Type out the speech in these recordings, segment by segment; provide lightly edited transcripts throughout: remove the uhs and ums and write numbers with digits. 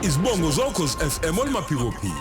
Izibongo zokhozi FM olumaphikophiko.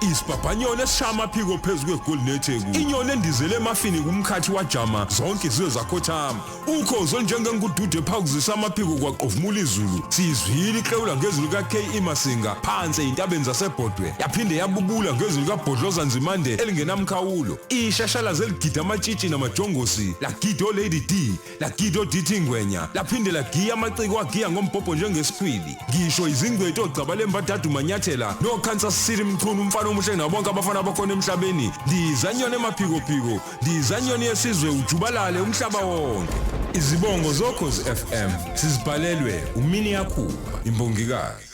Isibhabhanyone esishama phiko phezulu kweGolden Etheku. Inyoni endizele emafini kumkhathi wajama zonke izizwe zakhothama. Ukhozi onjengengudude phakuzisa amaphiko kwaqovumula izulu. Sizwile iqewula ngezulu kaKK Masinga phansi eintabeni zasebhodwe. Yaphinde yabubula ngezulu kaBhodloza Nzimande elingenamkhawulo. Ishashalazi zeligida amatshitshi namajongosi. Lagida uLady D, lagida uDithi Ngwenya. Laphinde lagiya amaciko agiya ngombhobho njengesikhwili. Ngisho izingcwethi ogcabale mbathathu manyathela noKansas City Mchunu umfana omuhle nabonke abafana bakhona emhlabeni. Ndizanyoni emaphikophiko, ndizanyoni yesizwe ujubalale umhlaba wonke. Izibongo zokhozi FM sizibhalelwe umini yakhuba imbongikazi.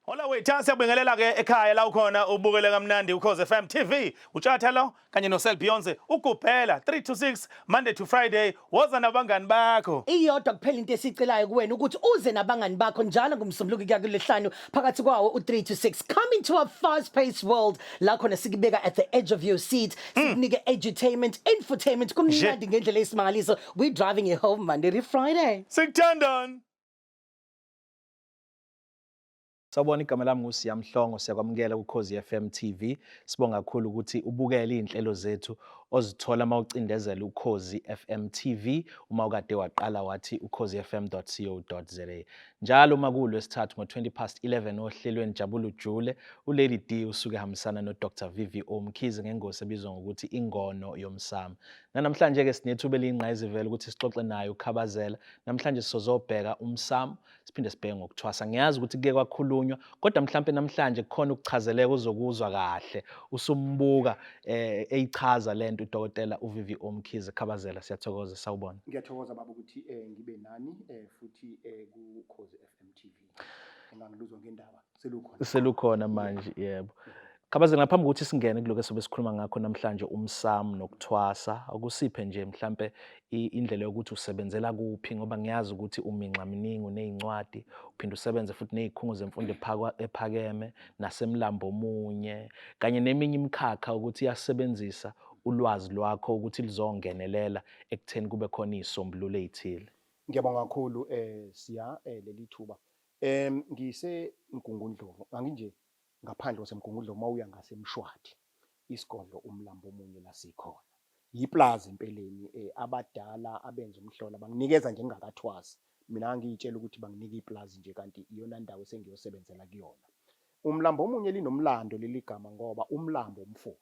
Hola wethu siyabingelela ke ekhaya la ukhona ubukele kamnandi Ukhozi FM TV utshatha lo kanye noSel Beyonce ukuphela 3 to 6 Monday to Friday woza nabangani bakho iyodwa kuphela into esicelayo kuwena ukuthi uze nabangani bakho njalo ngomsombuluko kuya kuLesihlanu phakathi kwawo u3 to 6 coming to a fast paced world la khona sikubeka at the edge of your seat sikunike edutainment infotainment kumnandi ngendlela esimangaliso we driving you home Monday to Friday sikuthandani. Sawubona igama lami nguSiya Mhlongo siyakwamukela kuKhozi FM TV sibonga kakhulu ukuthi ubukele inhlelo zethu ozithola mawucindezela uKhozi FM TV uma ukade waqala wathi ukhozifm.co.za njalo makulo esithathu ngo20:11 ohlelweni Jabulu Jule uLady D usuke hambisana noDr VVO Mkhize ngengosi ebizwa ngokuthi ingono yoMsamo. Namhlanje ke sinethuba eliyingqayizivele ukuthi sixoxe naye uKhabazela. Namhlanje sizobheka umsamo siphinde sibheke ngokuThwasa. Ngiyazi ukuthi kuke kwakhulunywa kodwa mhlambe namhlanje kukhona ukuchazeleka uzokuzwa kahle usumbuka eyichaza lento uDokotela uVVO Mkhize. Khabazela siyathokoza sawubona. Ngiyathokoza baba ukuthi ngibe nani futhi kuKhozi FM TV. Engangiluzwa ngendaba selukhona manje yebo. Khabazela ngaphambi ukuthi singene kuloko sobe sikhuluma ngakho namhlanje umsamo nokuThwasa akusiphe nje mhlambe indlela yokuthi usebenzela kuphi ngoba ngiyazi ukuthi uminxa miningi unezincwadi uphinde usebenze futhi nezikhungo zemfundo ephakeme nasemlambo omunye kanye neminye imikhakha ukuthi iyasebenzisa ulwazi lwakho ukuthi lizongenelela ekutheni kube khona izisombululo ezithile. Ngiyabonga kakhulu siya leli thuba. Ngise Mgungundlovu anginje ngaphandle kwasemgungundlovu mawuya ngasemshwathi isigodlo umlambo omunye la sikhona. Yiplaza empeleni abadala abenza umhlola banginikeza nje ngakaThwasa. Mina ngiyitshela ukuthi banginika iplaza nje kanti iyona ndawo esengiyosebenzela kuyona. Umlambo omunye linomlando leli gama ngoba umlambo umfula.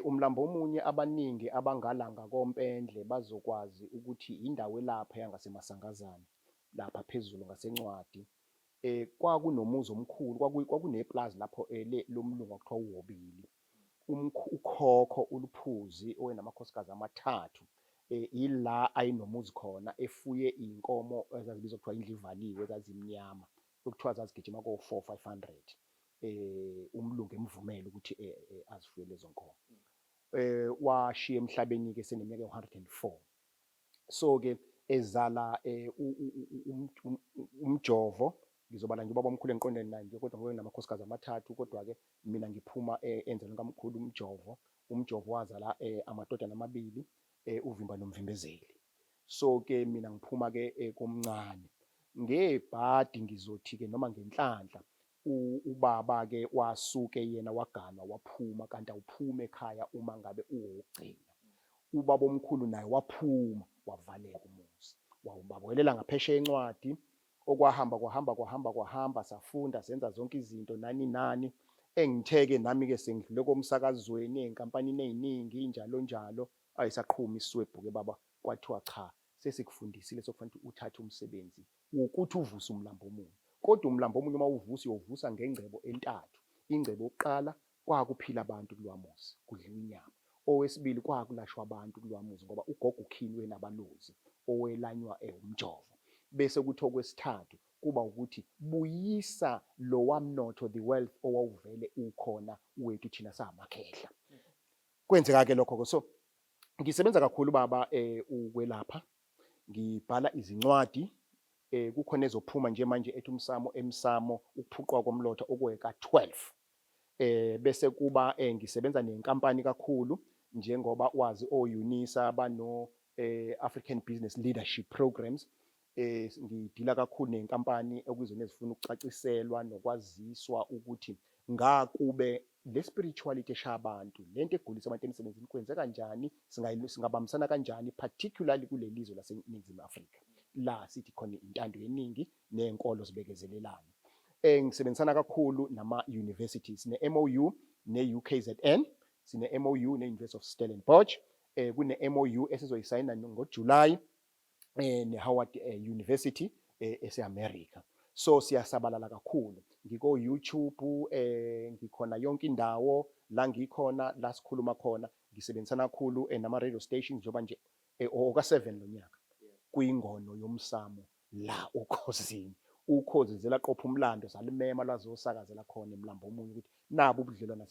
Umlambo omunye abaningi abangalanga kompendle bazokwazi ukuthi indawo lapha yangasemasangazana lapha phezulu ngasencwadi kwakunomuzi omkhulu kwakuneplaza lapho lomlungu akuthiwa uHobili ukhokho uluphuzi owenamakhosikazi amathathu ila ayinomuzi khona efuye inkomo ezazibizwa kuthiwa indlu ivaliwe ezazimnyama ukuthiwa zazigijima ko400-500 umlungu emvumela ukuthi azifuye lezo nkomo. Washiya emhlabeni ke seneminyaka ye104. So ke ezala umjovo ngizobala nje ubaba omkhulu enqondweni naye nje kodwa ngowe namakhosikazi amathathu kodwa ke mina ngiphuma enzelwe kamkhulu umjovo wazala amadodana amabili uvimba nomvimbezeli. So ke mina ngiphuma ke komncane ngebhadi ngizothi ke noma ngenhlanhla ubaba ke wasuke yena waganwa waphuma kanti awuphume ekhaya uma ngabe uwugcina. Ubaba omkhulu naye waphuma wavaleka umuzi wawubawelela ngapheshe encwadi okwahamba safunda senza zonke izinto nani engitheke nami ke sengidlule komsakazweni enkampanini eziningi njalo ayisaqhuma iswebhu ke baba kwathiwa cha sesikufundisile sokufanele uthathe umsebenzi ukuthi uvuse umlambo omunye. Kodwa umlambo omunye uma uvusa uyovusa ngengcebo entathu. Ingcebo yokuqala kwakuphila abantu kulwamuzi kudliwa inyama. Owesibili kwakulashwa abantu kulwamuzi ngoba ugogo ukhinwe nabalozi owelanywa umjovo. Bese kuthi okwesithathu kuba ukuthi buyisa lo wamnotho the wealth owawuvele ukhona wethu thina samakhehla. Kwenzeka ke lokho so ngisebenza kakhulu baba ukwelapha ngibhala izincwadi kukhona ezophuma nje manje ethi umsamo ukuphuqwa komlotha okweka 12. Bese kuba ngisebenza nenkampani kakhulu njengoba wazi oUnisa bano African Business Leadership Programs ngidila kakhulu nenkampani ekuzona ezifuna ukucaciselwa nokwaziswa ukuthi ngakube le spirituality eshaya abantu lento egulisa abantu emsebenzini kwenze kanjani singabambisana kanjani particularly kule lizwe laseNingizimu Afrika la sithi khona intando yeningi nenkolo zibekezelelana. Ngisebenzisana kakhulu nama universities ne-MOU ne-UKZN, sine MOU ne-University of Stellenbosch, kune MOU esizoyisayina ngoJuly ne-Howard University ese-America. So siyasabalala kakhulu, ngiko YouTube, ngikhona yonke indawo la ngikhona la sikhuluma khona, ngisebenzisana kakhulu nama radio stations njengoba nje oka7 lo nyaka kuyingono yomsamo la ukhosini. Ukhozi zela qopha umlando salimema lazosakazela khona emlambo omunye ukuthi nabo ubudlelwana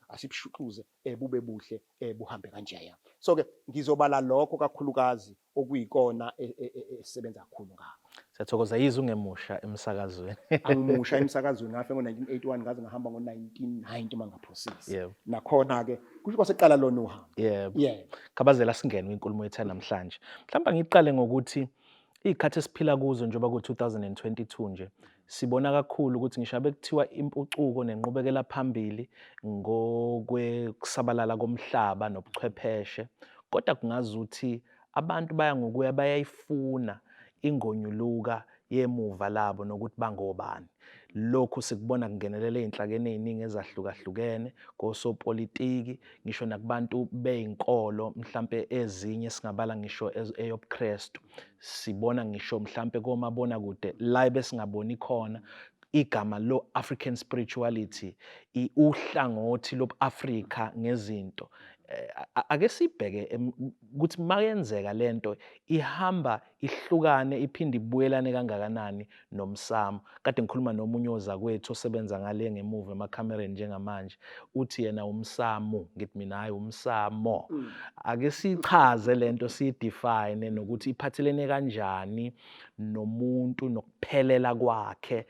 asibushuquze bube buhle buhambe kanjeya. So ke ngizobala lokho kakhulukazi okuyikona esebenza kakhulu ngakho. Siyathokoza yize ungemusha emsakazweni. Angimusha emsakazweni ngafe ngo1981 ngaze ngahamba ngo1990 mangaprocess. Yebo. Nakhona ke kusho kwaseqala lona uhambo. Yebo. Yeah. Khabazela singene kwinkulumo yethu namhlanje. Mhlawumbe ngiqale ngokuthi ikhathi esiphila kuzo njengoba ku2022 nje sibona kakhulu ukuthi ngisho bekuthiwa impucuko nenqubekela phambili ngokwekusabalala komhlaba nobuchwepheshe, kodwa kungazuthi abantu baya ngokuya bayayifuna ingonyuluka yemuva labo nokuthi bangobani. Lokhu sikubona kungenelela einhlakeni eziningi ezahlukahlukene ngosopolitiki, ngisho nakubantu beyinkolo mhlambe ezinye singabala ngisho eyobuKristu. Sibona ngisho mhlambe komabona kude la besingaboni khona igama lo African spirituality, uhlangothi lobuAfrika ngezinto. Ake sibheke ukuthi mayenzeka lento ihamba ihlukane iphinde ibuyelane kangakanani noMsamo. Kade ngikhuluma nomunye ozakwethu osebenza ngale ngemuva emakhamereni njengamanje, uthi yena uMsamo, ngithi mina hayi uMsamo. Ake sichaze lento siyidefine nokuthi iphathelene kanjani nomuntu nokuphelela kwakhe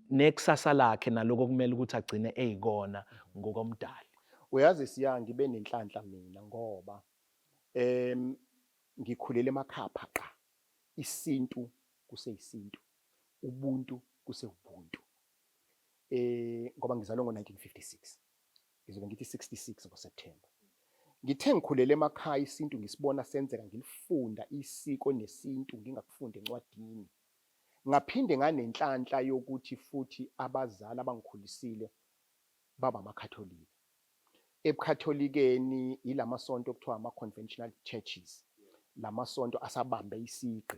nekusasa lakhe naloko kumele ukuthi agcine eyikona ngokomdali. Uyazi siya ngibe nenhlanhla mina ngoba ngikhulele emakhaya phaqa. Isintu kuseyisintu, ubuntu kusebuntu. Ngoba ngizalwe ngo1956. Ngizobe ngithi 66 ngoSeptember. Ngithe ngikhulele emakhaya isintu ngisibona senzeka ngilifunda isiko nesintu ngingakufundi encwadini. Ngaphinde nganenhlanhla yokuthi futhi abazali abangikhulisile baba amakatholika. Ebukatholikeni ilamasonto okuthiwa ama-conventional churches, lamasonto asabambe isiqi.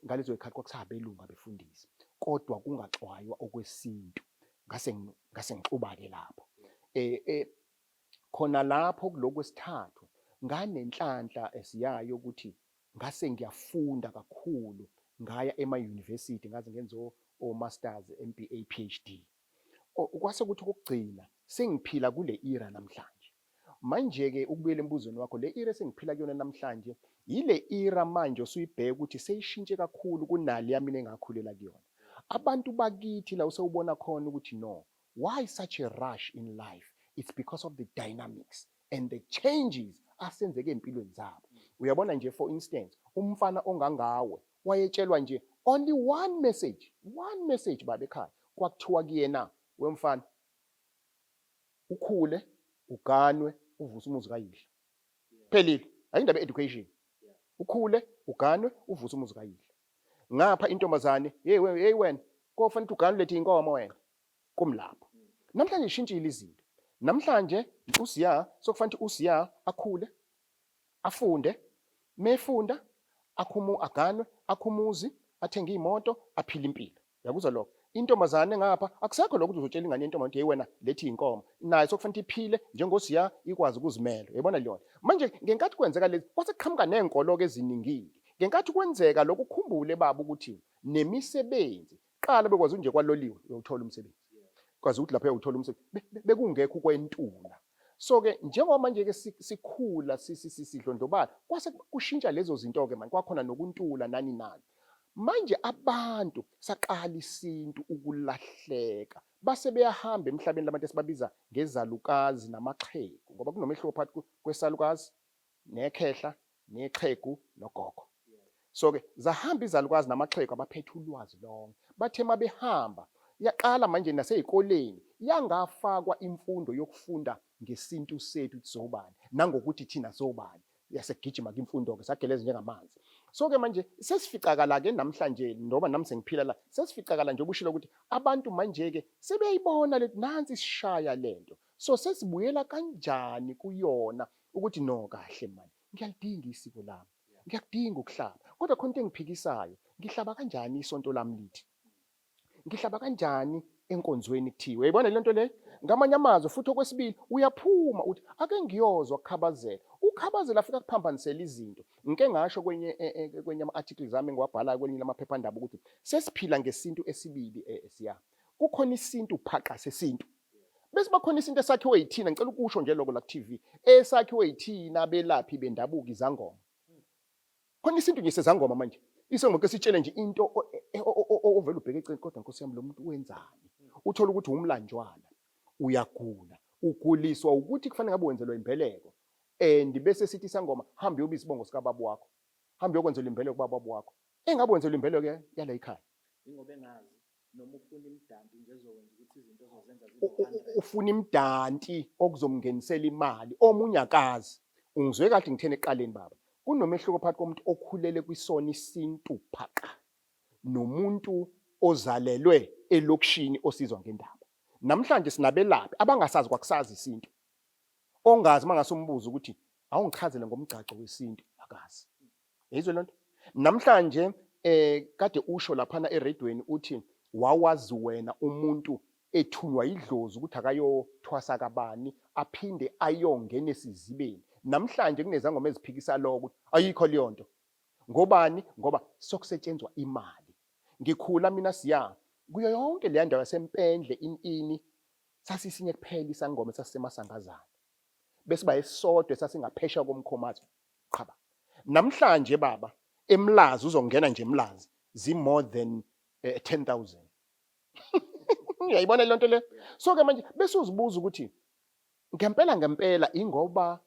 Ngalezo ikhathi kwakusabelunga befundisa, kodwa kungaxwaywa okwesintu. Ngase ngixuba-ke lapho. Khona lapho kulokwesithathu nganenhlanhla esiyayo ukuthi ngase ngiyafunda kakhulu, ngaya ema-university ngaze ngenza o-masters, MBA, PhD. Kwase ukuthi ukugcina sengiphila kule era namhlanje. Manje ke ukubuyela embuzweni wakho, le era sengiphila kuyona namhlanje ile era manje osuyibheka ukuthi seyishintshe kakhulu kunali yami engakhulela kuyona. Abantu bakithi la usewubona khona ukuthi no, why such a rush in life? It's because of the dynamics and the changes asenzeke empilweni zabo. Uyabona nje for instance, umfana ongangawe wayetshelwa nje only one message babe ekhaya. Kwakuthiwa kuyena wemfana ukhule, uganwe, uvuse umuzi kayihla. Phelile, ayindaba education. Ukhule, uganwe, uvuse umuzi kayihla. Ngapha intombazane, hey wena, kofanele uganwe lethi inkomo wena. Kumlapho. Namhlanje ishintshile izinto. Namhlanje uSiya sokufanele uSiya akhule, afunde, mefunda, aganwe, akhumuzi, athenge imoto, aphile impilo. Yakuzwa lokho. Intombazane ngapha akusekho lokho uzotshela ingane yentombazane hey wena lethi inkomo nayo sokufanele iphile njengosiya ikwazi ukuzimela. Uyabona liyona manje ngenkathi kwenzeka lezi kwasekuqhamuka nenkolo eziningi. Ngenkathi kwenzeka lokhu ukhumbule baba ukuthi nemisebenzi qala bekwazi nje kwaloliwe uyothola umsebenzi. Kwazi ukuthi lapha uyothola umsebenzi bekungekho kwentula. So ke njengoba manje ke sikhula sidlondlobala kwase kushintsha lezo zinto ke manje kwakhona nokuntula nani. Manje abantu saqala isintu ukulahleka base beyahamba emhlabeni labantu esibabiza ngezalukazi namaxhegu ngoba kunomehluko phakathi kwesalukazi nekhehla nexhegu nogogo. So ke zahamba izalukazi namaxhego abaphethe ulwazi lonke bathe mabehamba yaqala manje nasezikoleni yangafakwa imfundo yokufunda ngesintu sethu sizobani nangokuthi thina sobani yasegijima imfundo ke sageleza njengamanzi. So ke manje sesificakala ke namhlanje ngoba nami sengiphila la sesificakala nje obushilo ukuthi abantu manje ke sebeyibona lethi nansi sishaya lento. So sesibuyela kanjani kuyona ukuthi no kahle manje ngiyalidinga isiko lami ngiyakudinga ukuhlaba kodwa khona into engiphikisayo ngihlaba kanjani isonto lami lithi ngihlaba kanjani enkonzweni kuthiwe uyibona lento le ngamanye amazwi futhi okwesibili uyaphuma uthi ake ngiyozwa ukukhabazela ukukhabazela afika kuphambanisela izinto ngike ngasho kwenye ama articles zami ngiwabhala kwelinye lamaphephandaba ukuthi sesiphila ngesintu esibili siya kukhona isintu phaqa sesintu bese bakhona isinto esakhiwe yithina ngicela ukusho nje lokho la ku TV esakhiwe yithina belaphi bendabuka izangoma khona isintu nje sezangoma manje isengoma ke sitshele nje into ovela ubheke eceleni kodwa Nkosi yami lo muntu wenzani uthola ukuthi umlanjwana uyagula uguliswa ukuthi kufanele ngabe wenzelwa imbeleko and bese sithi isangoma hamba yoba isibongo sika baba wakho hamba yokwenzelwa imbeleko baba wakho engabe wenzelwa imbeleko yala ekhaya ingobe ngazi noma ufuna imdanti nje ezokwenza ukuthi izinto ozozenza ufuna imdanti okuzomngenisela imali omunye akazi ungizwe kahle ngithene eqaleni baba kunomehluko phakathi komuntu okhulele kwisona isintu phaqa nomuntu ozalelwe elokishini osizwa ngendaba namhlanje sinabelaphi abangasazi kwakusazi isintu ongazi mangasombuza ukuthi awungichazele ngomgcaco wesintu akazi yizwe lonto namhlanje kade usho laphana eradweni uthi wawazi wena umuntu ethunywa idlozi ukuthi akayothwasa kabani aphinde ayongena esizibeni namhlanje kunezangoma eziphikisa lokho ayikho leyo nto ngobani ngoba sokusetshenzwa imali ngikhula mina siya kuyo yonke le ndawo yasempendle ini sasisinye kuphela isangoma sasisemasangazana bese bayesodwe sasingaphesha komkhomazi qhaba namhlanje baba emlazi uzongena nje emlazi zi more than 10,000 uyayibona le nto le so ke manje bese uzibuza ukuthi ngempela ingoba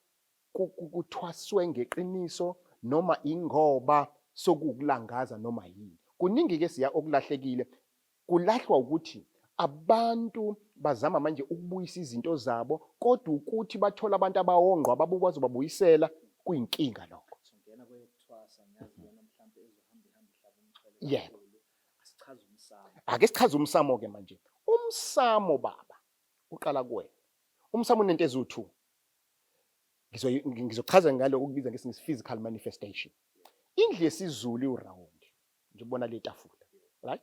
kuthwaswe ngeqiniso noma ingoba sokukulangaza noma yini kuningi ke siya okulahlekile kulahlwa ukuthi abantu bazama manje ukubuyisa izinto zabo kodwa ukuthi bathola abantu abawongqwa ababukwazi babuyisela kuyinkinga lokho ngena kweyokuthwasa ngiyazi yona mhlawumbe ezohamba ihlaba umxhele yebo asichaza umsamo ake sichaze umsamo ke manje umsamo baba uqala kuwena umsamo unento ezu2 ngizochaza ngalo ukubiza ngesingisi physical manifestation indlu yesizulu iround nje ubona le tafula right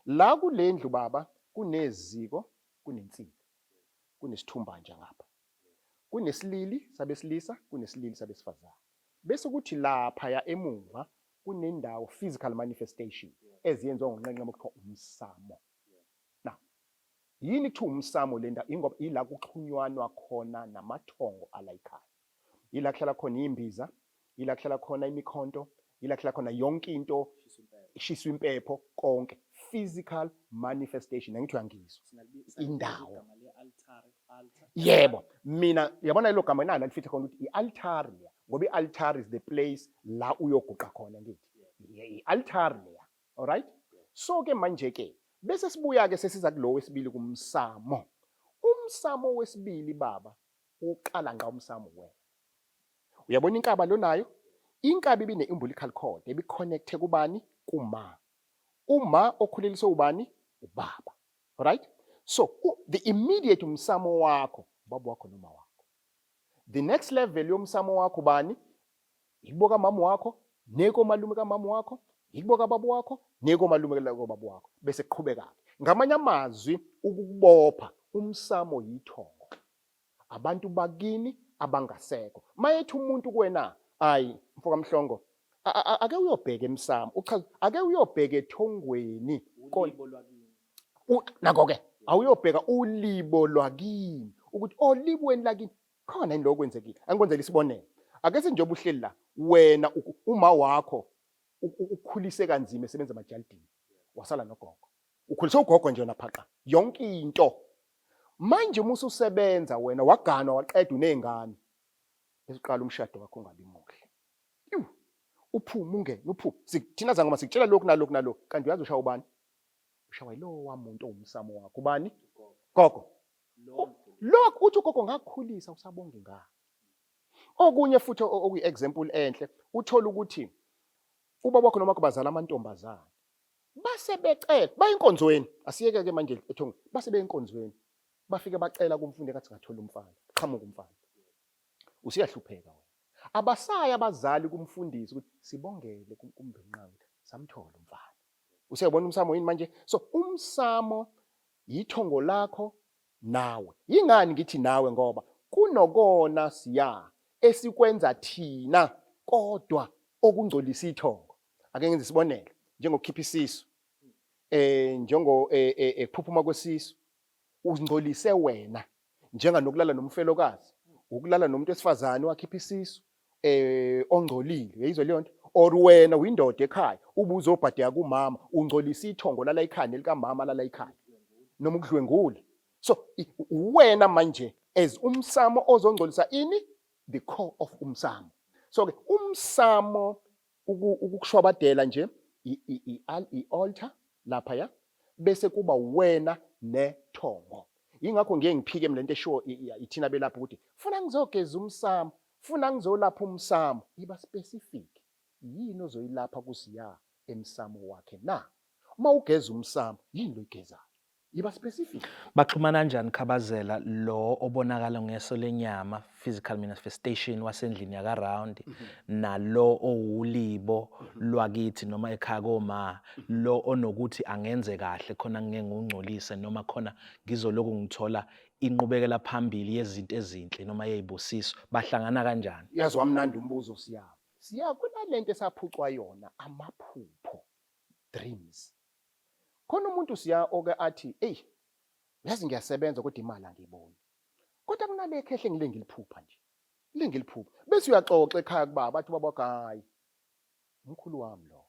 la kulendlu baba kuneziko kunensipho kunesithumba nje ngapha kunesilili sabesilisa kunesilili sabesifazana bese kuthi lapha ya emuva kunendawo physical manifestation eziyenziwa ngonqenqema okuthiwa umsamo now yini kuthiwa umsamo lenda ingoba ila kuxhunywanwa khona namathongo ala ekhaya ila kuhlala khona imbiza ila kuhlala khona imikhonto ila kuhlala khona yonke into ishiswa impepho konke physical manifestation angithi uyangizwa indawo yebo mina yabona lo gama nalo lifithi khona ukuthi ialtar ngoba ialtar is the place la uyoguqa khona ngithi ialtar leya all right so ke manje ke bese sibuya ke sesiza kulo wesibili kumsamo umsamo wesibili baba uqala nga umsamo wena uyabona inkaba lo nayo inkaba ibine umbilical cord ebiconnecte kubani kuma uma okhuleliswe ubani ubaba all right so the immediate umsamo wakho baba wakho noma wakho the next level yomsamo wakho bani iboka mama wakho neko malume ka mama wakho iboka baba wakho neko malume ka baba wakho bese kuqhubeka ngamanye amazwi ukubopha umsamo yithongo abantu bakini abangasekho mayethi umuntu kuwena ayi mfoka Mhlongo ake uyobheka emsamo uchaza ake uyobheka ethongweni ulibo lwakini nako ke awuyobheka ulibo lwakini ukuthi olibweni lakini khona into okwenzekile angikwenzela isibonelo ake senjoba uhleli la wena uma wakho ukukhulise kanzima esebenza emajalidini wasala nogogo ukhulise ugogo nje naphaqa yonke into manje musu usebenza wena waganwa waqeda unezingane esiqala umshado wakho ungabi muhle uphume ungene uphume thina zangoma sikutshela lokhu nalokhu kanti uyazi ushaya ubani ushawa lo wamuntu owumsamo wakho ubani gogo lokhu uthi ugogo ngakukhulisa usabonge ngakho okunye futhi okuyi example enhle uthola ukuthi ubaba wakho noma kubazala amantombazana base becela bayinkonzweni asiyeke ke manje ethongo base beyinkonzweni bafike bacela kumfundi kathi ngathola umfana qhamuka umfana usiyahlupheka wena abasaya abazali kumfundisi ukuthi sibongele kumbhenqanga samthola umfana usiyabona umsamo yini manje so umsamo yithongo lakho nawe yingani ngithi nawe ngoba kunokona siya esikwenza thina kodwa okungcolisa ithongo ake ngenze isibonelo njengokukhipha isisu ekuphuphuma kwesisu ungcolise wena njenganokulala nomfelokazi ukulala nomuntu wesifazane wakhipha isisu ongcolile uyayizwa leyo nto or wena uyindoda ekhaya ubuzobhadeka kumama ungcolisa ithongo lala ekhaya nelikamama lala ekhaya noma ukudlwengula so wena manje as umsamo ozongcolisa ini the core of umsamo so ke umsamo ukukushwabadela nje i-altar lapha ya bese kuba wena nethongo ingakho ngeke ngiphike mlento esho ithina belapha ukuthi funa ngizogeza umsamo funa ngizolapha umsamo iba specific yini ozoyilapha kusiya emsamo wakhe na uma ugeza umsamo yini loyigezayo iba specific Baxhumana kanjani khabazela lo obonakala ngeso lenyama physical manifestation wasendlini yaka round nalo owulibo lwakithi noma ekhaya koma lo onokuthi angenze kahle khona ngeke ngungcolise noma khona ngizoloku ngithola inqubekela phambili yezinto ezinhle noma yezibusiso bahlangana kanjani yazi wamnandi umbuzo siya kunalento esaphucwa yona amaphupho dreams khona umuntu siya oke athi yazi ngiyasebenza kodwa imali angiyiboni kodwa kunale khehle ngiliphupha nje ngiliphupha bese uyaxoxa ekhaya kubaba bathi babagayi umkhulu wami lo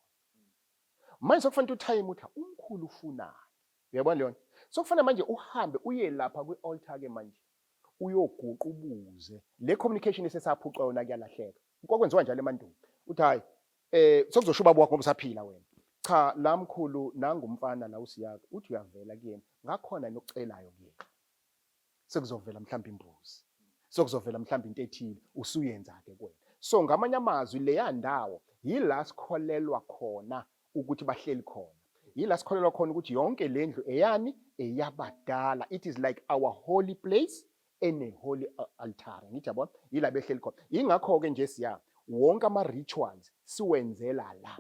manje sokufanele uthime uthi umkhulu ufunani uyabona leyo sokufanele manje uhambe uye lapha kwi-altar ke manje uyoguqa ubuze le communication esesaphucwa yona kuyalahleka ukwenziwa njalo emandulo uthi hayi sokuzosho ubaba wakho ngobusaphila wena cha lamkhulu nangumfana la usiyaka uthi uyavela kuyena ngakhona nokucelayo kuyena sekuzovela mhlawumbe imbuzi sekuzovela mhlawumbe into ethile usuyenza ke kwena so ngamanye amazwi leya ndawo yila sikholelwa khona ukuthi bahleli khona yila sikholelwa khona ukuthi yonke lendlu eyani eyabadala it is like our holy place and a holy altar ngithi yabona yila behleli khona ingakho ke nje siya wonke ama rituals siwenzela la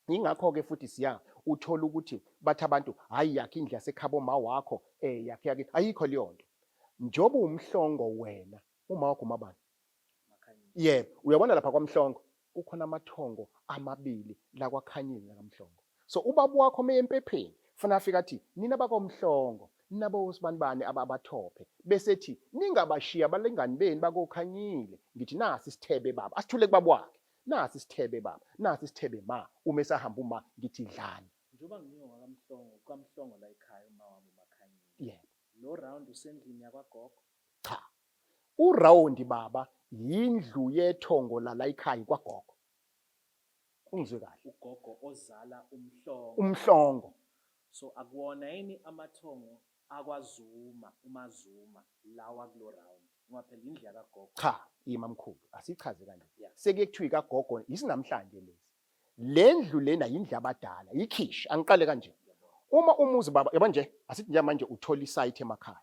ingakho ke futhi siya uthola ukuthi bathi abantu hayi yakhe indlu yasekhabo ma wakho yakhe ayikho leyo nto njoba umhlongo wena uma wakho mabani uyabona lapha kwaMhlongo kukhona amathongo amabili la kwaKhanyile nakamhlongo so ubaba wakho meyempepheni funa afika athi nina bakoMhlongo nabo usibani abathophe bese ethi ningabashiya balengani beni bakoKhanyile ngithi nasi isithebe baba asithule kubaba wakhe nasi isithebe baba nasi isithebe ma uma esahamba uma ngithi dlana njoba ngiyoka kaMhlongo la ekhaya uma wami uMakhanyile lo round usendlini yakwagogo cha uround baba yindlu yethongo la ekhaya kwagogo ungizwe kahle ugogo ozala umhlongo so akuwona yini amathongo akwazuma umazuma lawa kulo round ngoba phela indlu yakagogo cha imamkhulu asichaze kanje seke kuthiwa kagogo isinamhlanje lezi lendlu lena yindlu abadala ikhishi angiqale kanje uma umuzi baba yaba nje asithi nje manje uthola isite emakhaya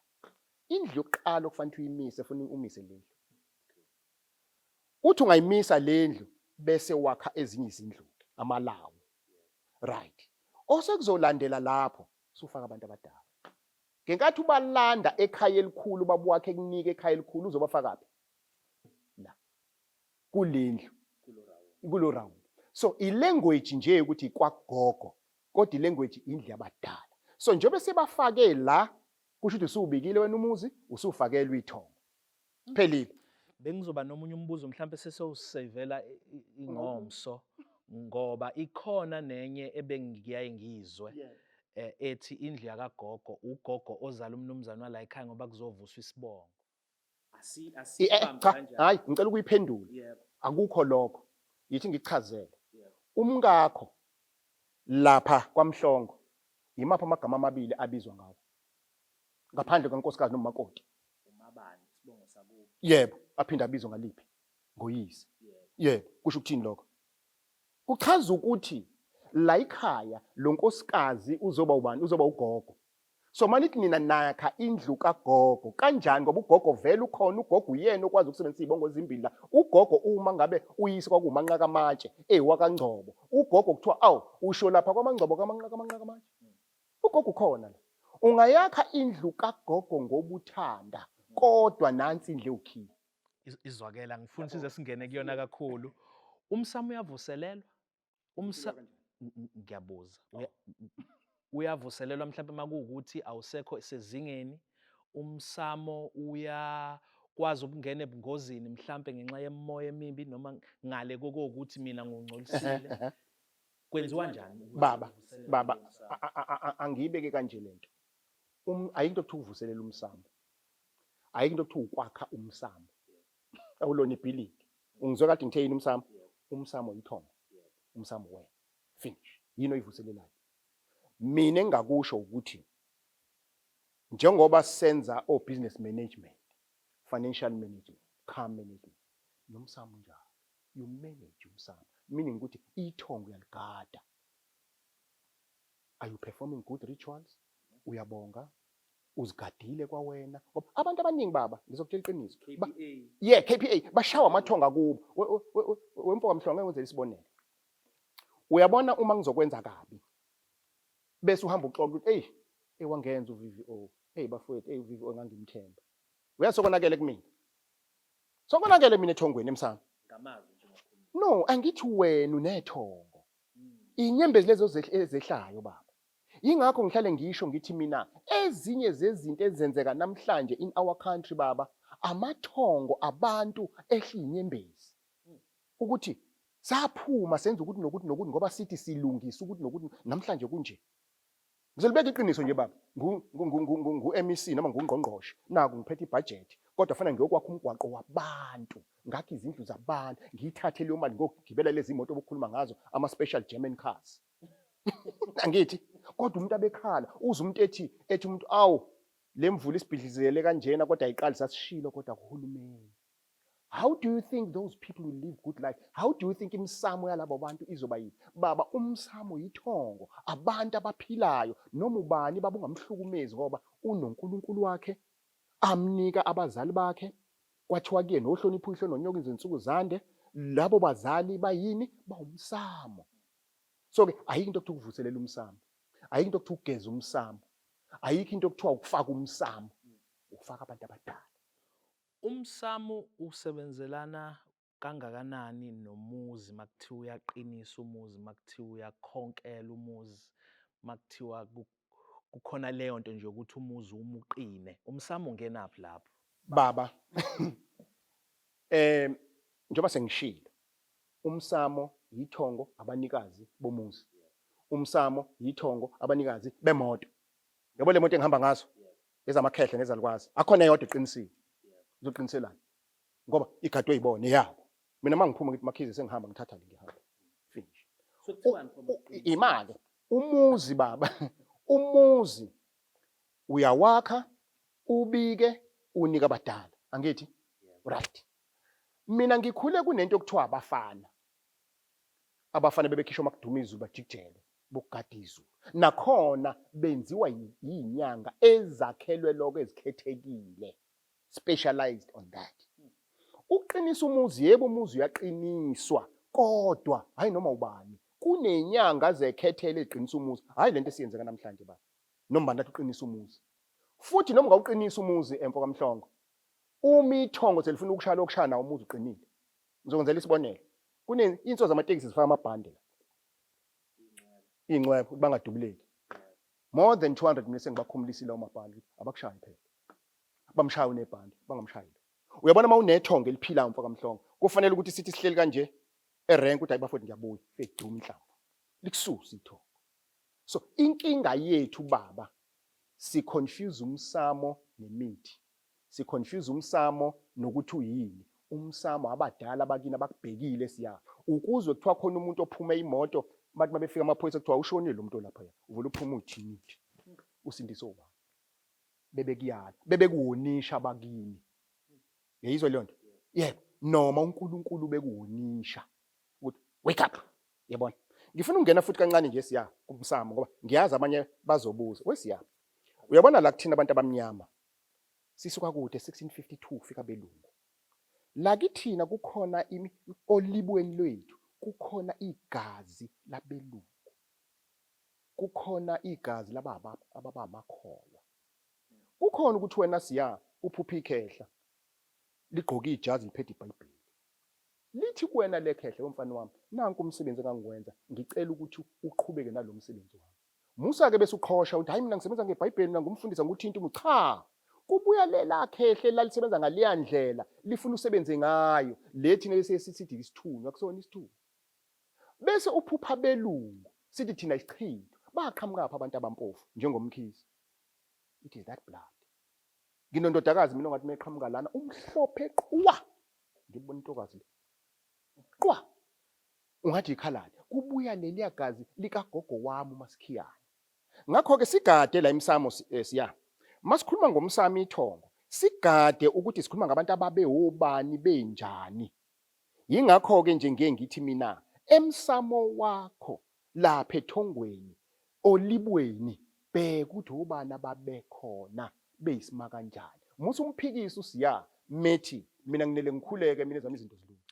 indlu yokuqala okufanele uyimise ufuna umise lendlu uthi ungayimisa lendlu bese wakha ezinye izindlu amalawo right osekuzolandela lapho sufaka abantu abadala ngenkathi ubalanda ekhaya elikhulu babuwakhe kunike ekhaya elikhulu uzobafakapi la kulendlu kulo round so ilanguage nje ukuthi kwagogo kodwa ilanguage indlu yabadala so njobe sebafake la kusho ukuthi usubikile wena umuzi usufakelwe ithongo phelile bengizoba nomunye umbuzo mhlawumbe sesewusavela ingomso ngoba ikhona nenye ebengiyaye ngizwe ethi indlu yakagogo ugogo ozala umnumzane wala ekhaya ngoba kuzovuswa isibongo hayi ngicela ukuyiphendula akukho lokho yithi ngichazele umkakho lapha kwaMhlongo yimaphi amagama amabili abizwa ngawo ngaphandle kankosikazi nomakoti? Yebo, aphinda abizwe ngaliphi? Ngoyise. Yebo, kusho ukuthini lokho? Kuchaza ukuthi la ekhaya lo nkosikazi uzoba ubani? Uzoba ugogo. So manithi nina nakha indlu kagogo kanjani ngoba ugogo vele ukhona, ugogo uyena okwazi ukusebenzisa izibongo ezimbili la. Ugogo uma ngabe uyise kwakumanqa kamatshe wakangcobo, ugogo kuthiwa awu usho lapha kwamangcobo kamanqa kamatshe. Ugogo khona la. Ungayakha indlu kagogo ngobuthanda kodwa nansi indle ukhiye. Izwakela ngifuna size singene kuyona kakhulu. Umsamo uyavuselelwa. Ngiyabuza. Uyavuselelwa mhlawumbe makuwukuthi awusekho sezingeni. Umsamo uyakwazi ukungena ebungozini mhlawumbe ngenxa yemoya emibi noma ngale kokuthi mina ngungcolisile. Kwenziwa njani? Baba, angiyibeke kanje lento. Ayinto ukuthi uvuselela umsamo. Ayinto ukuthi ukwakha umsamo. Awulona ibhilidi. Ungizwe kade ngithe yini umsamo? Umsamo yithongo. Umsamo wena. Finish. Yini oyivuselelayo? Mina engakusho ukuthi njengoba senza business management, financial management, car management, nomsamo njalo. You manage umsamo. Meaning ukuthi ithongo uyaligada. Are you performing good rituals? Uyabonga? Uzigadile kwawena? Abantu abaningi baba, ngizokutshela iqiniso. KPA bashawa amathonga kubo. Wemfoka Mhlongo ngenzela isibonelo. Uyabona uma ngizokwenza kabi bese uhamba uxoxa ukuthi wangenza uVVO. Bafowethu, uVVO ngangimthemba. Uyasokonakele kumina. Sokonakele mina ethongweni emsamo. Ngamazi nje ngokukhuluma. No, angithi wena unethongo. Inyembezi lezo ezehlayo baba. Yingakho ngihlale ngisho ngithi mina ezinye zezinto ezenzeka namhlanje in our country baba, amathongo abantu ehlinyembezi. Ukuthi saphuma senza ukuthi nokuthi ngoba sithi silungisa ukuthi nokuthi namhlanje kunje. Ngizolibeka iqiniso nje baba, ngu-MEC noma ngungqongqoshe, naku ngiphethe ibudget, kodwa fanele ngiyokwakha umgwaqo wabantu, ngakho izindlu zabantu, ngiyithathe leyo mali ngokugibela lezi imoto obukhuluma ngazo, ama-special German cars. Angithi, kodwa umuntu abekhala, uze umuntu ethi umuntu awu, le mvula isibhidlizele kanjena kodwa ayiqali sasishilo kodwa kuhulumeni. How do you think those people will live good life? How do you think imsamo yalabo bantu izoba yini? Baba, umsamo yithongo, abantu abaphilayo, noma ubani baba ungamhlukumezi ngoba unonkulunkulu wakhe, amnika abazali bakhe, kwathiwa kuyena ohlonipha uhlelo nonyoka izinsuku zande, labo bazali bayini? Bawumsamo. So-ke ayikho into okuthiwa ukuvuselela umsamo. Ayikho into okuthiwa ukugeza umsamo. Ayikho into okuthiwa ukufaka umsamo. Ukufaka abantu abadala. Umsamo usebenzelana kangakanani nomuzi makuthiwa uyaqinisa umuzi, makuthiwa uyakhonkela umuzi, makuthiwa kukhona leyo nto nje ukuthi umuzi umuqine. Umsamo ungenaphi lapho? Baba, njengoba sengishilo, umsamo yithongo abanikazi bomuzi. Umsamo yithongo abanikazi bemoto. Yabo le moto engihamba ngazo ezamakhehle nezalukwazi. Akhona eyodwa eqinisile. Uzoqiniselana. Ngoba igadwe yibone yabo. Mina mangiphuma ngithi Mkhize sengihamba ngithatha le ngihamba. Finish. So kuthiwani imali. Umuzi baba. Umuzi uyawakha, ubike, unika abadala. Angithi? Right. Mina ngikhule kunento okuthiwa abafana. Abafana bebekhishwa amakudumizu bajikijele bokugada izulu. Nakhona benziwa yinyanga ezakhelwe lokho ezikhethekile. Specialized on that. Uqinisa umuzi, yebo umuzi uyaqiniswa, kodwa hayi noma ubani. Kunenyanga zekhethele eziqinisa umuzi. Hayi lento esiyenzeka namhlanje baba. Noma nathi uqinisa umuzi. Futhi noma ngawuqinisa umuzi emfoka Mhlongo. Uma ithongo selifuna ukushaya lokushaya nawo umuzi uqinile. Ngizokwenzela isibonelo. Inso zamatekisi zifaka amabhande la. Ingcwebo bangadubuleki. More than 200 mina sengibakhumulisile lawo mabhande abakushayi phela. Bamshaya unebhande bangamshayile. Uyabona mawunethongo eliphilayo mfoka Mhlongo. Kufanele ukuthi sithi sihleli kanje erank ukuthi ayibafodi ngiyabuya feduma inhlamvu. Likususa ithongo. So inkinga yethu baba si-confuse umsamo nemithi. Si-confuse umsamo nokuthi uyini. Umsamo abadala abakini abakubhekile siya. ukuzwe kuthiwa khona umuntu ophume imoto bathi mabefika amaphoyisa kuthiwa ushonile umuntu lapha uvula uphuma uthinithi usindiso ubani bebekuyala bebekuwonisha bakini yayizwa leyo nto yebo noma uNkulunkulu bekuwonisha ukuthi wake up yabona ngifuna ukungena futhi kancane nje siya kumsamo ngoba ngiyazi abanye bazobuza wesiya uyabona la kuthina abantu abamnyama sisuka kude 1652 kufika belungu la kithina kukhona olibweni lwethu kukhona igazi labelungu kukhona igazi lababa amakholwa kukhona ukuthi wena siya uphupha ikhehla ligqoka ijazi liphethe iBhayibheli lithi kuwena lekhehla womfana wami nanku umsebenzi engangikwenza ngicela ukuthi uqhubeke nalomsebenzi wami Musa ke bese uqhosha uthi hayi mina ngisebenza ngeBhayibheli mina ngumfundisa nguthinta cha kubuya lela khehle lalisebenza ngaleya ndlela lifuna usebenze ngayo lethina bese sithi isithunywa kusona isithunywa bese uphupha belungu sithi thina isichitho baqhamuka apha abantu abampofu njengomkhize it is that blood nginondodakazi mina ongathi meqhamuka lana umhlophe qwa ngibona intokazi qwa ungathi ikhalala kubuya leliya gazi likagogo wami uMasikhiyane ngakho ke sigade la imsamo siya masikhuluma ngomsamo ithongo sigade ukuthi sikhuluma ngabantu ababe obani benjani yingakho ke nje ngeke ngithi mina emsamo wakho lapha ethongweni olibweni bheka ukuthi ubani ababekhona beyisima kanjani musu umphikisi usiya methi mina nginele ngikhuleke mina ezami izinto zilunga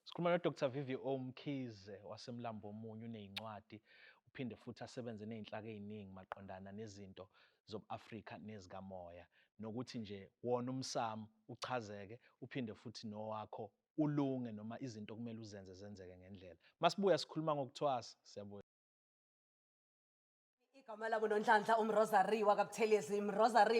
Sikhuluma noDr VVO Mkhize wasemlambo omunye unezincwadi uphinde futhi asebenze nezinhlaka eziningi maqondana nezinto zobuAfrika nezikamoya nokuthi nje wona umsamo uchazeke uphinde futhi nowakho ulunge noma izinto kumele uzenze zenzeke ngendlela masibuya sikhuluma ngokuThwasa siyabuya igama labo noNhlanhla umRosary wakabuthelezi imRosary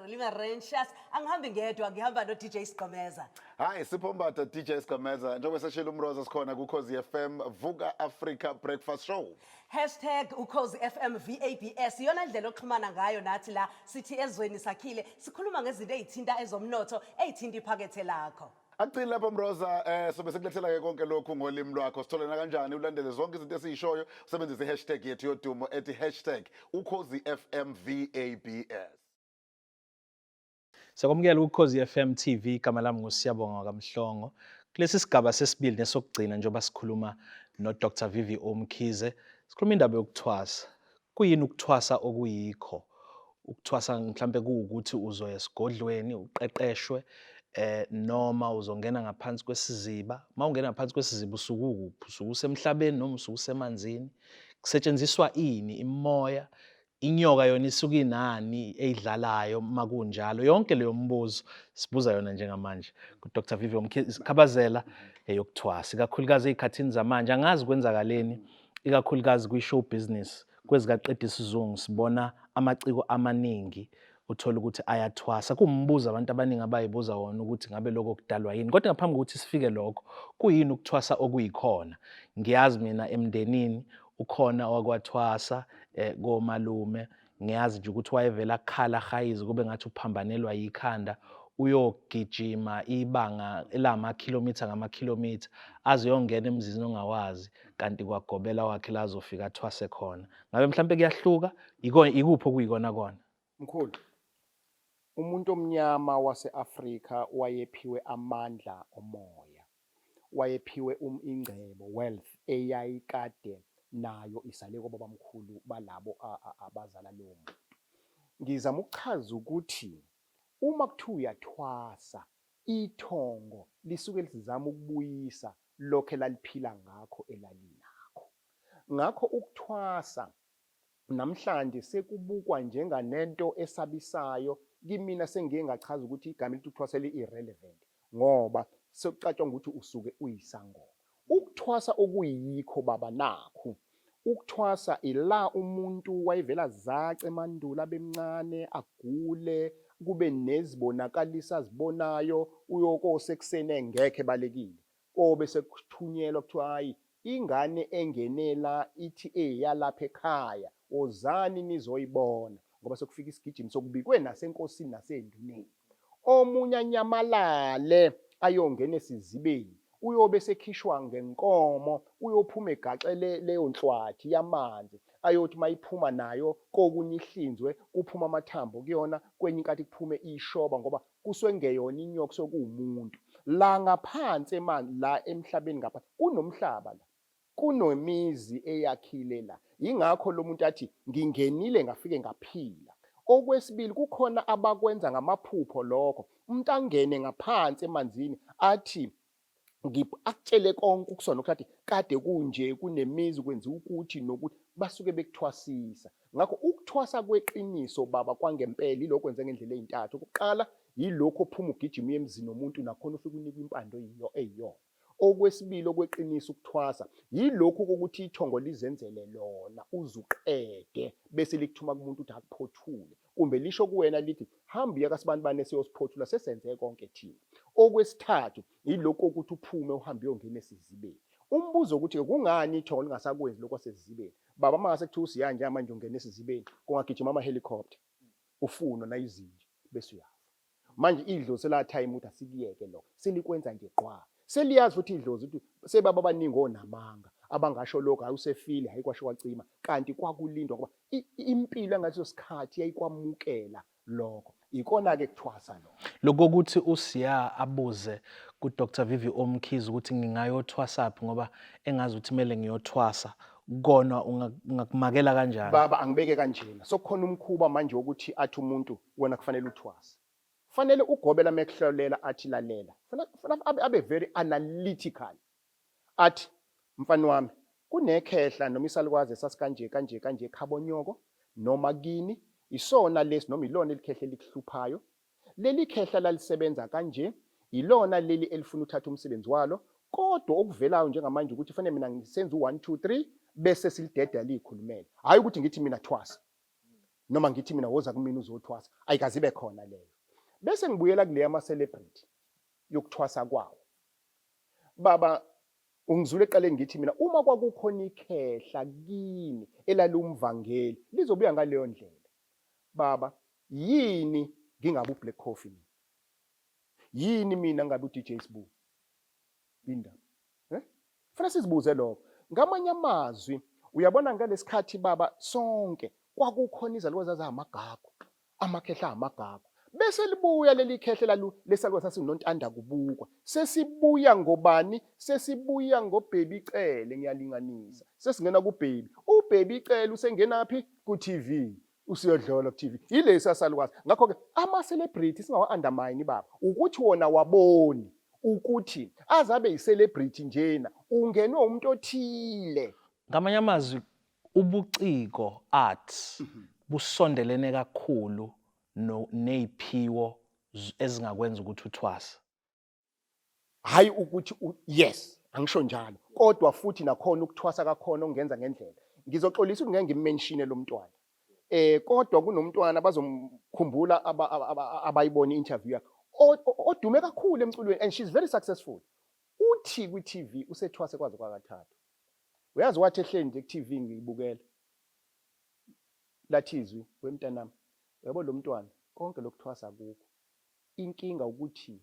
limarenchas angihambi ngedwa ngihamba no DJ Sigomeza Hayi siphombata DJ Sigomeza njengoba seshela umroza sikhona kuKhozi FM Vuka Africa Breakfast Show #Ukhozi FM VABS yona indlela oxhumana ngayo nathi la sithi ezweni sakhile sikhuluma ngezinto ezithinta ezomnotho ezithinta iphakethe lakho Akucini lapha mroza sobe sekulethela ke konke lokhu ngolimi lwakho sitholana kanjani ulandele zonke izinto esizishoyo usebenzise hashtag yethu yodumo #Ukhozi FM VABS Siyakwamukela uKhozi FM TV igama lami ngoSiyabonga kaMhlongo kulesi sigaba sesibili nesokugcina njengoba sikhuluma noDr VVO Mkhize sikhuluma indaba yokuThwasa kuyini ukuThwasa okuyikho ukuThwasa mhlambe kuukuthi uzoya esigodlweni uqeqeshwe noma uzongena ngaphansi kwesiziba mawungena ngaphansi kwesiziba usukuphi usukusemhlabeni noma usukusemanzini kusetshenziswa ini imoya inyoka yona isuka inani eyidlalayo makunjalo yonke leyo mbuzo sibuza yona njengamanje kuDr VVO Mkhize isikhabazela yokuThwasa ikakhulukazi ezikhathini zamanje angazi kwenzakaleni ikakhulukazi kwi-show business kwezikaqedisa isizungu sibona amaciko amaningi uthola ukuthi ayathwasa kumbuza abantu abaningi abayibuza wona ukuthi ngabe lokho kudalwa yini kodwa ngaphambi kokuthi sifike lokho kuyini ukuthwasa okuyikhona ngiyazi mina emndenini ukhona wakwathwasa komalume ngiyazi nje ukuthi wayevela akhala hayizi kube ngathi uphambanelwa yikhanda uyogijima ibanga elamakhilomitha ngamakhilomitha aziyongena emzini ongawazi kanti kwagobela wakhe la azofika athwase khona ngabe mhlambe kuyahluka ikuphi okuyikona kona mkhulu umuntu omnyama waseAfrika wayephiwe amandla omoya wayephiwe ingcebo wealth eyayikade nayo isale kwababa mkhulu balabo abazala lo muntu ngizama ukuchaza ukuthi uma kuthiwa uyathwasa ithongo lisuke lisizama ukubuyisa lokho elaliphila ngakho elalinakho ngakho ukuthwasa namhlanje sekubukwa njenganento esabisayo kimina sengike ngachaza ukuthi igama elituthwasa li-irrelevant ngoba sekucatshwa ukuthi usuke uyisangoma ukuthwasa okuyikho baba nakho ukuthwasa ila umuntu wayevela zace emandulo abemncane agule kube nezibonakalisa zibonayo uyokose kusene ngeke balekile kobe sekuthunyelwa kuthiwa hayi ingane engenela ithi eyalapha ekhaya ozani nizoyibona ngoba sekufika isigijimi sokubikwe nasenkosini nasenduneni omunye anyamalale ayongena esizibeni uyobe sekhishwa ngenkomo uyophuma egaxe leyo nhlwathi yamanzi ayothi mayiphuma nayo kokunye ihlinzwe kuphuma amathambo kuyona kwenye inkathi kuphume ishoba ngoba kuswe ngeyona inyoka sokuwumuntu la ngaphansi emanzi la emhlabeni ngapha kunomhlaba la kunomizi eyakhile la ingakho lo muntu athi ngingenile ngafike ngaphila. Okwesibili kukhona abakwenza ngamaphupho lokho umuntu angene ngaphansi emanzini athi akutshele konke ukusona ukuthi kade kunje kunemizi kwenziwa ukuthi nokuthi basuke bekuthwasisa. Ngakho ukuthwasa kweqiniso baba kwangempela ilokho kwenze ngendlela ezintathu. Okokuqala yilokho ophuma ugijima emzini nomuntu nakhona ufike unika impando eyiyona. Okwesibili okweqiniso ukuthwasa yilokho ukuthi ithongo lizenzele lona uzuqede bese likuthuma kumuntu ukuthi akuphothule kumbe lisho kuwena lithi hamba uya kasibani bane siyosiphothula sesenze konke thina. Okwesithathu yilokho ukuthi uphume uhambe uyongena esizibeni. Umbuzo ukuthi kungani ithongo lingasakwenzi lokho sesizibeni baba mangase kuthiwa usiya nje manje ungena esizibeni kungagijima ama-helicopter ufuno na izinja bese uyafa. Manje idlozi la time ukuthi asikiyeke lokho selikwenza nje qwa. Seliyazi futhi idlozi ukuthi sebaba abaningi onamanga abangasho lokho ayusefile hayikwasho kwacima kanti kwakulindwa ngoba impilo ngaleso sikhathi yayikwamukela lokho. Ikona ke kuthwasa lokho ukuthi uSiya abuze kuDr VVO Mkhize ukuthi ngingayothwasaphi ngoba engazi ukuthi kumele ngiyothwasa kona ungakumakela kanjani? Baba angibeke kanjena sokukhona umkhuba manje wokuthi athi umuntu wena kufanele uthwasa. Fanele ugobela mekuhlolela athi lalela. Fanele abe very analytical. Athi mfana wami kunekhehla noma isalikwazi sasikanje kanje khabonyoko noma kini isona lesi noma ilona elikhehle likuhluphayo. Leli khehla lalisebenza kanje ilona leli elifuna uthatha umsebenzi walo kodwa okuvelayo njengamanje ukuthi fanele mina ngisenze u1 2 3 bese silideda likhulumela. Hayi ukuthi ngithi mina thwasa noma ngithi mina woza kumina uzothwasa ayikazibe khona leyo. Bese ngibuyela kule ama celebrity yokuthwasa kwawo. Baba ungizule eqaleni ngithi mina uma kwakukhona ikhehla kini elalumvangeli lizobuya ngaleyo ndlela. Baba yini ngingabe uBlack Coffee yini mina ngabe uDJ Sbu indaba Funa sizibuze lokho ngamanye amazwi uyabona ngalesikhathi baba sonke kwakukhona izalukazi zamagagu amakhehla amagagu bese libuya leli khehla lesalukazi sasinontanda kubukwa sesibuya ngobani sesibuya ngoBaby Cele ngiyalinganisa sesingena kuBaby uBaby Cele usengenaphi ku TV usiyodlola ku TV ilesi salukazi. Ngakho ke ama celebrities singawa undermine baba ukuthi wona waboni ukuthi azabe yicelebrity njena ungenwe umuntu othile. Ngamanye amazwi ubuciko art busondelene kakhulu neziphiwo ezingakwenza ukuthi uthwasa. Hayi ukuthi yes angisho njalo kodwa futhi nakhona ukuthwasa kakhona ongenza ngendlela. Ngizoxolisa ukuthi ngeke ngimmenshine lo mntwana. Kodwa kunomntwana bazomkhumbula abayibona interview yakhe odume kakhulu emculweni and she's very successful. Uthi ku TV usethwase kwaze kwakathathu. Uyazi wathi ehleni nje ku TV ngiyibukela. Lathizwi wemntanami. Yabo lo mntwana konke lokuthwasa kuko. Inkinga ukuthi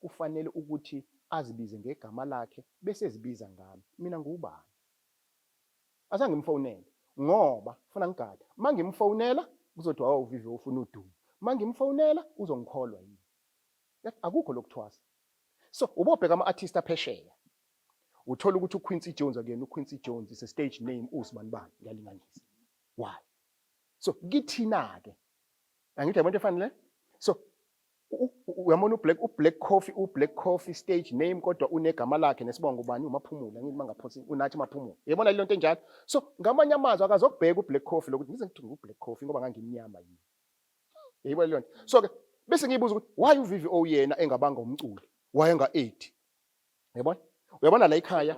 kufanele ukuthi azibize ngegama lakhe bese ezibiza ngami. Mina ngubani? Asangimfonele ngoba ufuna ngigada. Mangimfonela kuzothi hawo VVO ufuna udumo. Mangimfonela uzongikholwa yini? Akukho lokuthwasa. So ubobheka ama-artist aphesheya. Uthola ukuthi uQuincy Jones akuyena uQuincy Jones is a stage name usibani bani ngiyalinganisa. Why? So kithina ke. Angithi abantu efanele? So uyamona uBlack Coffee stage name kodwa unegama lakhe nesibongo bani uMaphumulo ngithi mangaphosi unathi Maphumulo. Yabona le nto enjalo. So ngamanye amazwi akazokubheka uBlack Coffee lokuthi ngize ngithi uBlack Coffee ngoba ngangimnyama yini. Yayibona le nto. So ke bese ngiyibuza ukuthi why uVVO yena engabanga umculi? Wayenga 8. Yabona? Uyabona la ekhaya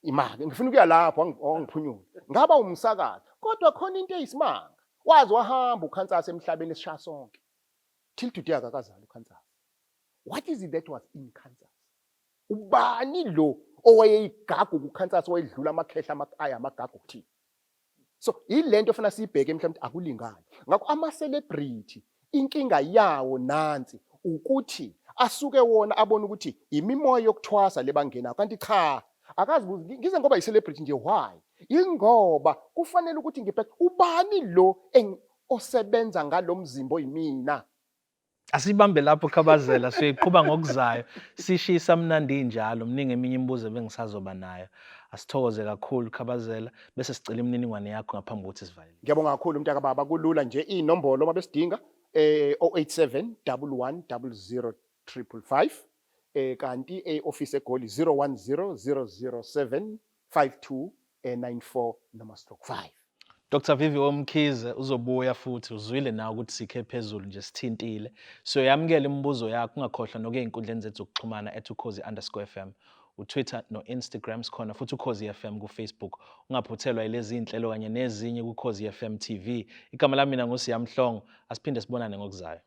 imali ngifuna ukuya lapho angiphunyula. Ngaba umsakazi kodwa khona into eyisimanga. Wazi wahamba ukhansasa emhlabeni esishaya sonke. Till today akakazali ukhansasa. What is it that was in Kansas? Ubani lo owayeyigagu ukhansasa wayedlula amakhehla amagagu kuthini? So ilento ofuna siyibheke mhlawumbe akulingani. Ngakho ama celebrity inkinga yawo nansi ukuthi asuke wona abona ukuthi imimoya yokuthwasa lebangena kanti cha akazi ukuthi ngize ngoba yi-celebrity nje why ingoba kufanele ukuthi ngibheke ubani lo osebenza ngalomzimbo yimina. Asibambe lapho khabazela siyiqhuba ngokuzayo sishisa mnandi njalo mningi eminye imibuzo bengisazoba nayo. Asithokoze kakhulu khabazela bese sicela imininingwane yakho ngaphambi kokuthi sivalele. Ngiyabonga kakhulu mntaka baba kulula nje inombolo mabesidinga 087 11 00 kanti office egoli 010 007 5294 noma /5. Dr VVO Mkhize uzobuya futhi uzwile nawe ukuthi sikhe phezulu nje sithintile. So yamukela imibuzo yakho ungakhohlwa noke inkundleni zethu zokuxhumana @ukhozi_FM. uTwitter no-Instagram sikhona futhi Ukhozi FM ku-Facebook. Ungaphuthelwa yilezi inhlelo kanye nezinye kuKhozi FM TV. Igama lami mina ngoSiya Mhlongo. Asiphinde sibonane ngokuzayo.